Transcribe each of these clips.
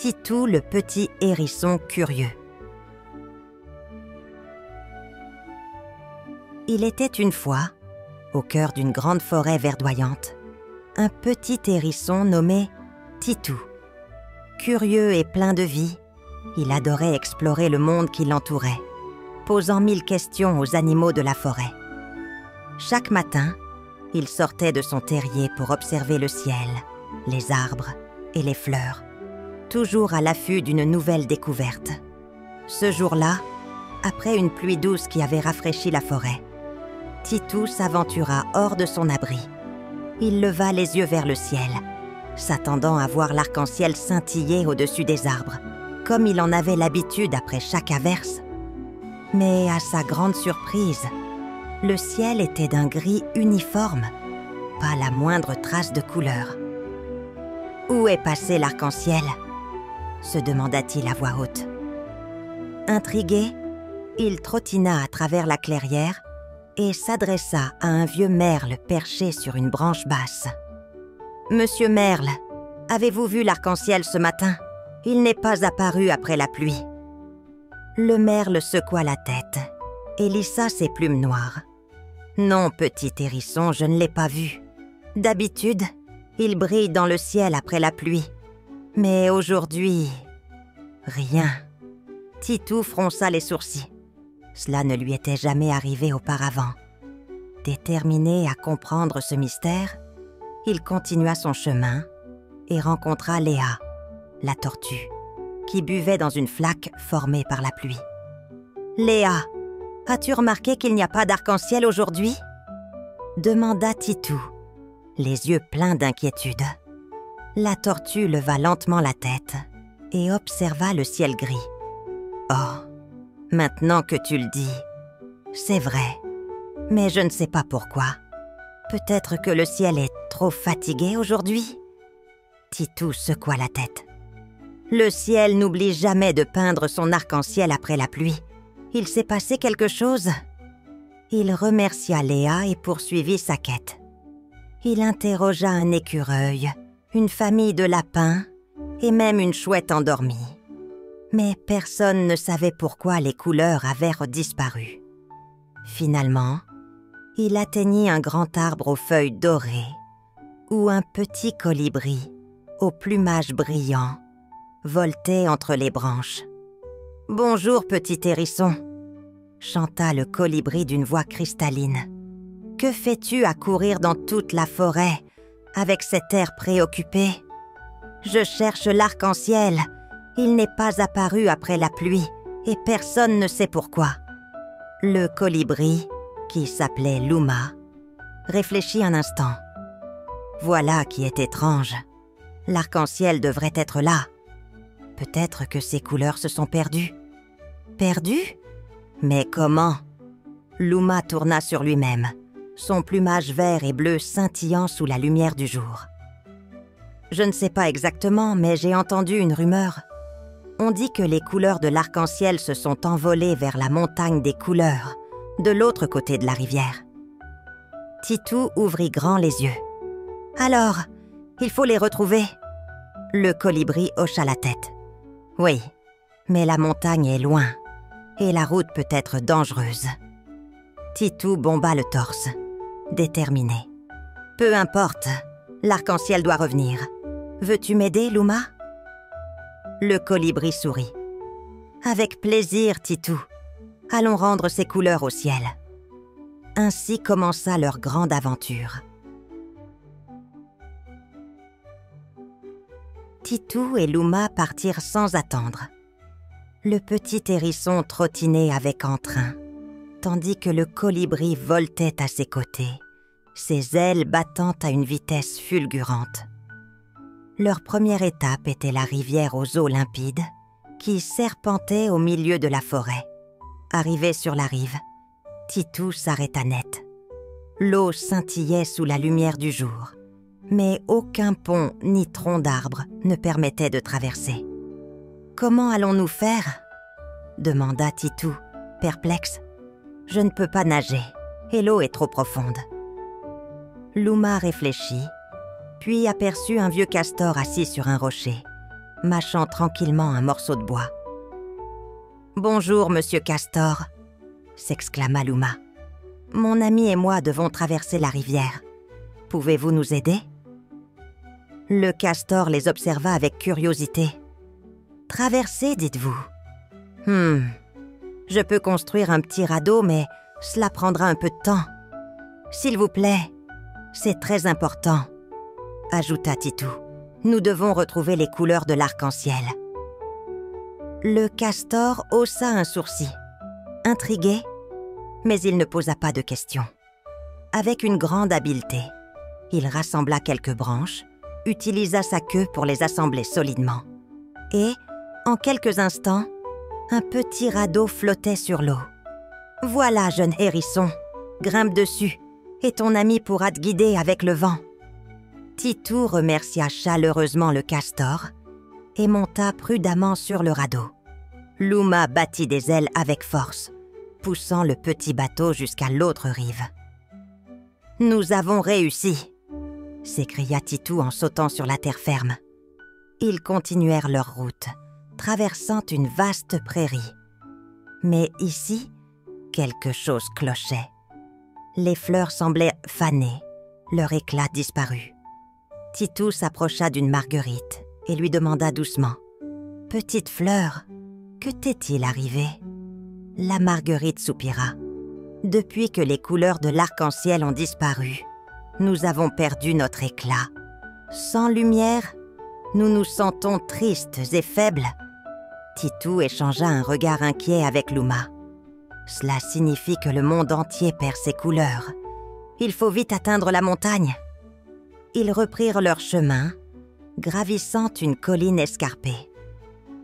Titou, le petit hérisson curieux. Il était une fois, au cœur d'une grande forêt verdoyante, un petit hérisson nommé Titou. Curieux et plein de vie, il adorait explorer le monde qui l'entourait, posant 1000 questions aux animaux de la forêt. Chaque matin, il sortait de son terrier pour observer le ciel, les arbres et les fleurs, toujours à l'affût d'une nouvelle découverte. Ce jour-là, après une pluie douce qui avait rafraîchi la forêt, Titou s'aventura hors de son abri. Il leva les yeux vers le ciel, s'attendant à voir l'arc-en-ciel scintiller au-dessus des arbres, comme il en avait l'habitude après chaque averse. Mais à sa grande surprise, le ciel était d'un gris uniforme, pas la moindre trace de couleur. « Où est passé l'arc-en-ciel » se demanda-t-il à voix haute. Intrigué, il trottina à travers la clairière et s'adressa à un vieux merle perché sur une branche basse. « Monsieur Merle, avez-vous vu l'arc-en-ciel ce matin ? Il n'est pas apparu après la pluie. » Le merle secoua la tête et lissa ses plumes noires. « Non, petit hérisson, je ne l'ai pas vu. D'habitude, il brille dans le ciel après la pluie. Mais aujourd'hui, rien. » Titou fronça les sourcils. Cela ne lui était jamais arrivé auparavant. Déterminé à comprendre ce mystère, il continua son chemin et rencontra Léa, la tortue, qui buvait dans une flaque formée par la pluie. « Léa, as-tu remarqué qu'il n'y a pas d'arc-en-ciel aujourd'hui ?» demanda Titou, les yeux pleins d'inquiétude. La tortue leva lentement la tête et observa le ciel gris. « Oh, maintenant que tu le dis, c'est vrai, mais je ne sais pas pourquoi. Peut-être que le ciel est trop fatigué aujourd'hui ?» Titou secoua la tête. « Le ciel n'oublie jamais de peindre son arc-en-ciel après la pluie. Il s'est passé quelque chose ?» Il remercia Léa et poursuivit sa quête. Il interrogea un écureuil, une famille de lapins et même une chouette endormie. Mais personne ne savait pourquoi les couleurs avaient disparu. Finalement, il atteignit un grand arbre aux feuilles dorées, où un petit colibri, au plumage brillant, voltait entre les branches. « Bonjour, petit hérisson !» chanta le colibri d'une voix cristalline. « Que fais-tu à courir dans toute la forêt, avec cet air préoccupé ? Je cherche l'arc-en-ciel. Il n'est pas apparu après la pluie, et personne ne sait pourquoi. » Le colibri, qui s'appelait Luma, réfléchit un instant. Voilà qui est étrange. L'arc-en-ciel devrait être là. Peut-être que ses couleurs se sont perdues. Perdues ? Mais comment ? Luma tourna sur lui-même, son plumage vert et bleu scintillant sous la lumière du jour. Je ne sais pas exactement, mais j'ai entendu une rumeur. On dit que les couleurs de l'arc-en-ciel se sont envolées vers la montagne des couleurs, de l'autre côté de la rivière. Titou ouvrit grand les yeux. « Alors, il faut les retrouver ?» Le colibri hocha la tête. « Oui, mais la montagne est loin, et la route peut être dangereuse. » Titou bomba le torse, déterminé. « Peu importe, l'arc-en-ciel doit revenir. Veux-tu m'aider, Luma ?» Le colibri sourit. « Avec plaisir, Titou. Allons rendre ces couleurs au ciel. » Ainsi commença leur grande aventure. Titou et Luma partirent sans attendre. Le petit hérisson trottinait avec entrain, tandis que le colibri voltait à ses côtés, ses ailes battant à une vitesse fulgurante. Leur première étape était la rivière aux eaux limpides, qui serpentait au milieu de la forêt. Arrivé sur la rive, Titou s'arrêta net. L'eau scintillait sous la lumière du jour, mais aucun pont ni tronc d'arbre ne permettait de traverser. « Comment allons-nous faire ?» demanda Titou, perplexe. « Je ne peux pas nager, et l'eau est trop profonde. » Luma réfléchit, puis aperçut un vieux castor assis sur un rocher, mâchant tranquillement un morceau de bois. « Bonjour, monsieur Castor !» s'exclama Luma. « Mon ami et moi devons traverser la rivière. Pouvez-vous nous aider ?» Le castor les observa avec curiosité. « Traverser, dites-vous ? Je peux construire un petit radeau, mais cela prendra un peu de temps. S'il vous plaît, c'est très important, » ajouta Titou. « Nous devons retrouver les couleurs de l'arc-en-ciel. » Le castor haussa un sourcil, intrigué, mais il ne posa pas de questions. Avec une grande habileté, il rassembla quelques branches, utilisa sa queue pour les assembler solidement. Et, en quelques instants, un petit radeau flottait sur l'eau. « Voilà, jeune hérisson, grimpe dessus, et ton ami pourra te guider avec le vent. » Titou remercia chaleureusement le castor et monta prudemment sur le radeau. Luma battit des ailes avec force, poussant le petit bateau jusqu'à l'autre rive. « Nous avons réussi !» s'écria Titou en sautant sur la terre ferme. Ils continuèrent leur route, traversant une vaste prairie. Mais ici, quelque chose clochait. Les fleurs semblaient fanées, leur éclat disparut. Titou s'approcha d'une marguerite et lui demanda doucement « Petite fleur, que t'est-il arrivé ?» La marguerite soupira. « Depuis que les couleurs de l'arc-en-ciel ont disparu, nous avons perdu notre éclat. Sans lumière, nous nous sentons tristes et faibles. » Titou échangea un regard inquiet avec Luma. « Cela signifie que le monde entier perd ses couleurs. Il faut vite atteindre la montagne. » Ils reprirent leur chemin, gravissant une colline escarpée.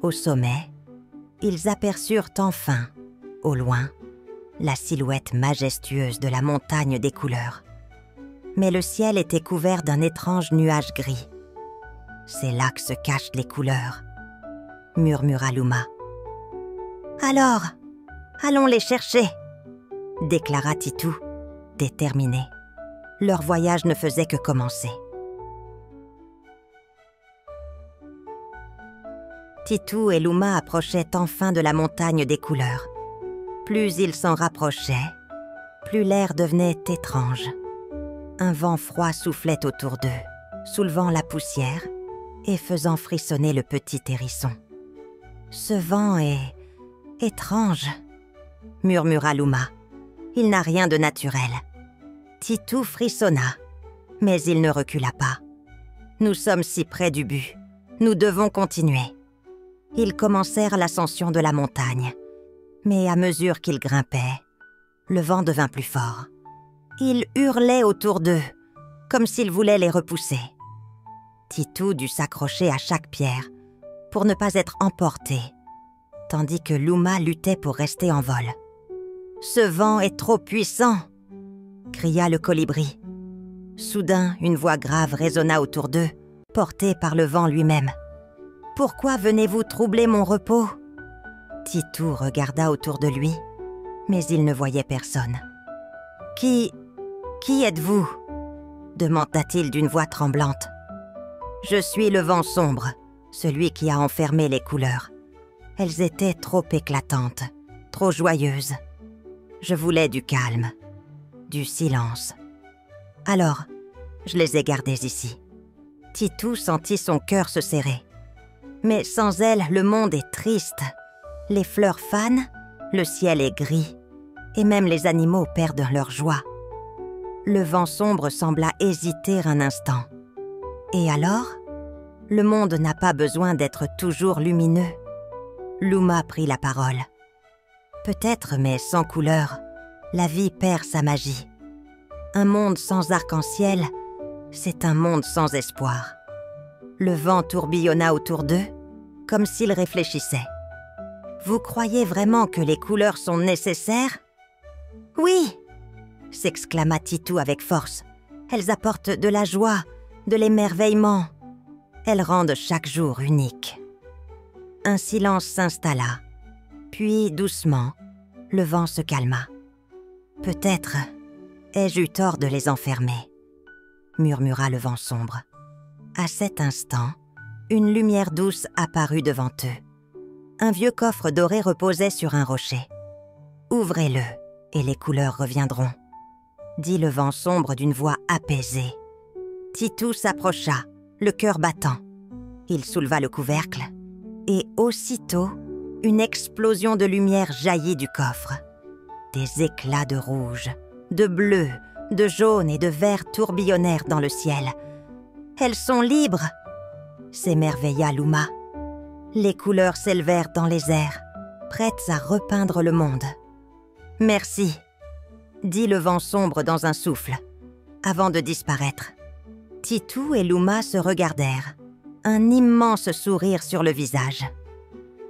Au sommet, ils aperçurent enfin, au loin, la silhouette majestueuse de la montagne des couleurs. Mais le ciel était couvert d'un étrange nuage gris. « C'est là que se cachent les couleurs, » murmura Luma. « Alors, allons les chercher !» déclara Titou, déterminé. Leur voyage ne faisait que commencer. Titou et Luma approchaient enfin de la montagne des couleurs. Plus ils s'en rapprochaient, plus l'air devenait étrange. Un vent froid soufflait autour d'eux, soulevant la poussière et faisant frissonner le petit hérisson. « Ce vent est étrange, » murmura Luma. « Il n'a rien de naturel. » Titou frissonna, mais il ne recula pas. « Nous sommes si près du but. Nous devons continuer. » Ils commencèrent l'ascension de la montagne. Mais à mesure qu'ils grimpaient, le vent devint plus fort. Il hurlait autour d'eux, comme s'il voulait les repousser. Titou dut s'accrocher à chaque pierre pour ne pas être emporté, tandis que Luma luttait pour rester en vol. « Ce vent est trop puissant !» cria le colibri. Soudain, une voix grave résonna autour d'eux, portée par le vent lui-même. « Pourquoi venez-vous troubler mon repos ?» Titou regarda autour de lui, mais il ne voyait personne. « Qui êtes-vous » demanda-t-il d'une voix tremblante. « Je suis le vent sombre, celui qui a enfermé les couleurs. Elles étaient trop éclatantes, trop joyeuses. Je voulais du calme, du silence. Alors, je les ai gardées ici. » Titou sentit son cœur se serrer. Mais sans elles, le monde est triste. Les fleurs fanent, le ciel est gris, et même les animaux perdent leur joie. Le vent sombre sembla hésiter un instant. Et alors, le monde n'a pas besoin d'être toujours lumineux. Luma prit la parole. Peut-être, mais sans couleur, la vie perd sa magie. Un monde sans arc-en-ciel, c'est un monde sans espoir. Le vent tourbillonna autour d'eux, comme s'il réfléchissait. « Vous croyez vraiment que les couleurs sont nécessaires ?»« Oui !» s'exclama Titou avec force. « Elles apportent de la joie, de l'émerveillement. Elles rendent chaque jour unique. » Un silence s'installa. Puis, doucement, le vent se calma. « Peut-être ai-je eu tort de les enfermer » murmura le vent sombre. À cet instant, une lumière douce apparut devant eux. Un vieux coffre doré reposait sur un rocher. « Ouvrez-le, et les couleurs reviendront », dit le vent sombre d'une voix apaisée. Titou s'approcha, le cœur battant. Il souleva le couvercle, et aussitôt, une explosion de lumière jaillit du coffre. Des éclats de rouge, de bleu, de jaune et de vert tourbillonnèrent dans le ciel. « Elles sont libres !» s'émerveilla Luma. Les couleurs s'élevèrent dans les airs, prêtes à repeindre le monde. « Merci !» dit le vent sombre dans un souffle, avant de disparaître. Titou et Luma se regardèrent, un immense sourire sur le visage.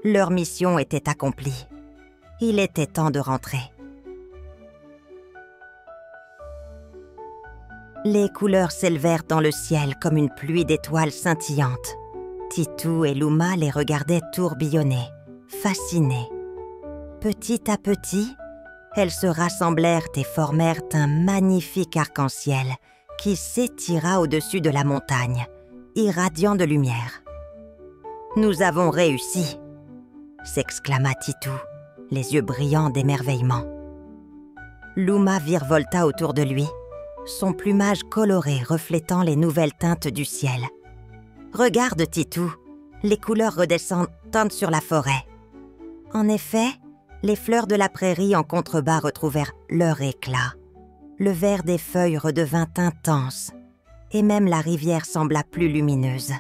Leur mission était accomplie. Il était temps de rentrer. Les couleurs s'élevèrent dans le ciel comme une pluie d'étoiles scintillantes. Titou et Luma les regardaient tourbillonner, fascinés. Petit à petit, elles se rassemblèrent et formèrent un magnifique arc-en-ciel qui s'étira au-dessus de la montagne, irradiant de lumière. « Nous avons réussi !» s'exclama Titou, les yeux brillants d'émerveillement. Luma virevolta autour de lui, son plumage coloré reflétant les nouvelles teintes du ciel. « Regarde, Titou, les couleurs redescendent sur la forêt. » En effet, les fleurs de la prairie en contrebas retrouvèrent leur éclat. Le vert des feuilles redevint intense, et même la rivière sembla plus lumineuse.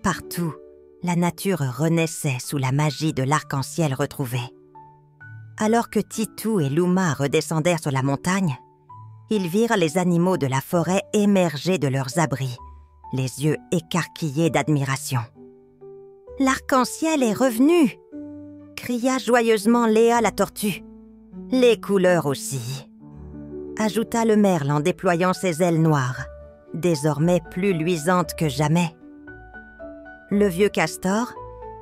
Partout, la nature renaissait sous la magie de l'arc-en-ciel retrouvé. Alors que Titou et Luma redescendirent sur la montagne, ils virent les animaux de la forêt émerger de leurs abris, les yeux écarquillés d'admiration. « L'arc-en-ciel est revenu !» cria joyeusement Léa la tortue. « Les couleurs aussi !» ajouta le merle en déployant ses ailes noires, désormais plus luisantes que jamais. Le vieux castor,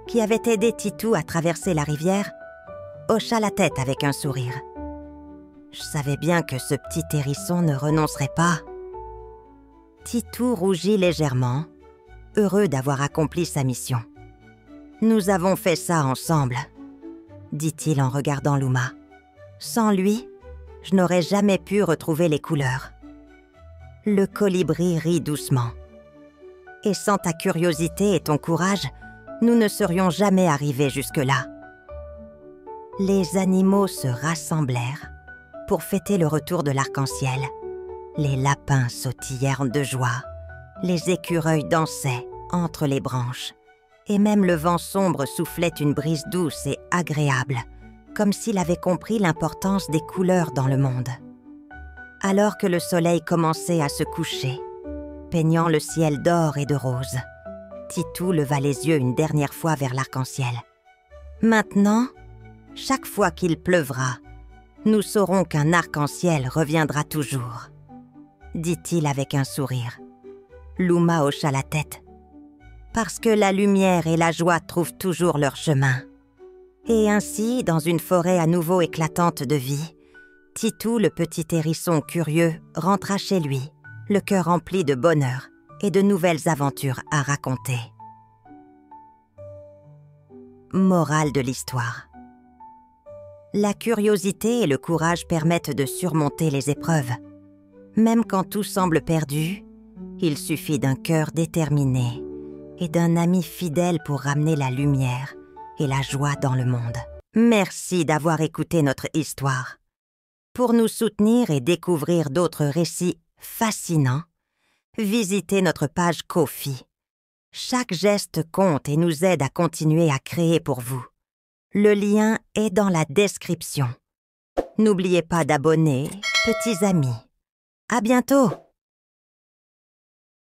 qui avait aidé Titou à traverser la rivière, hocha la tête avec un sourire. Je savais bien que ce petit hérisson ne renoncerait pas. Titou rougit légèrement, heureux d'avoir accompli sa mission. « Nous avons fait ça ensemble », dit-il en regardant Luma. « Sans lui, je n'aurais jamais pu retrouver les couleurs. » Le colibri rit doucement. « Et sans ta curiosité et ton courage, nous ne serions jamais arrivés jusque-là. » Les animaux se rassemblèrent pour fêter le retour de l'arc-en-ciel. Les lapins sautillèrent de joie, les écureuils dansaient entre les branches, et même le vent sombre soufflait une brise douce et agréable, comme s'il avait compris l'importance des couleurs dans le monde. Alors que le soleil commençait à se coucher, peignant le ciel d'or et de rose, Titou leva les yeux une dernière fois vers l'arc-en-ciel. « Maintenant, chaque fois qu'il pleuvra, nous saurons qu'un arc-en-ciel reviendra toujours, » dit-il avec un sourire. Luma hocha la tête. « Parce que la lumière et la joie trouvent toujours leur chemin. » Et ainsi, dans une forêt à nouveau éclatante de vie, Titou, le petit hérisson curieux, rentra chez lui, le cœur rempli de bonheur et de nouvelles aventures à raconter. Morale de l'histoire. La curiosité et le courage permettent de surmonter les épreuves. Même quand tout semble perdu, il suffit d'un cœur déterminé et d'un ami fidèle pour ramener la lumière et la joie dans le monde. Merci d'avoir écouté notre histoire. Pour nous soutenir et découvrir d'autres récits fascinants, visitez notre page Ko-fi. Chaque geste compte et nous aide à continuer à créer pour vous. Le lien est dans la description. N'oubliez pas d'abonner, petits amis. À bientôt!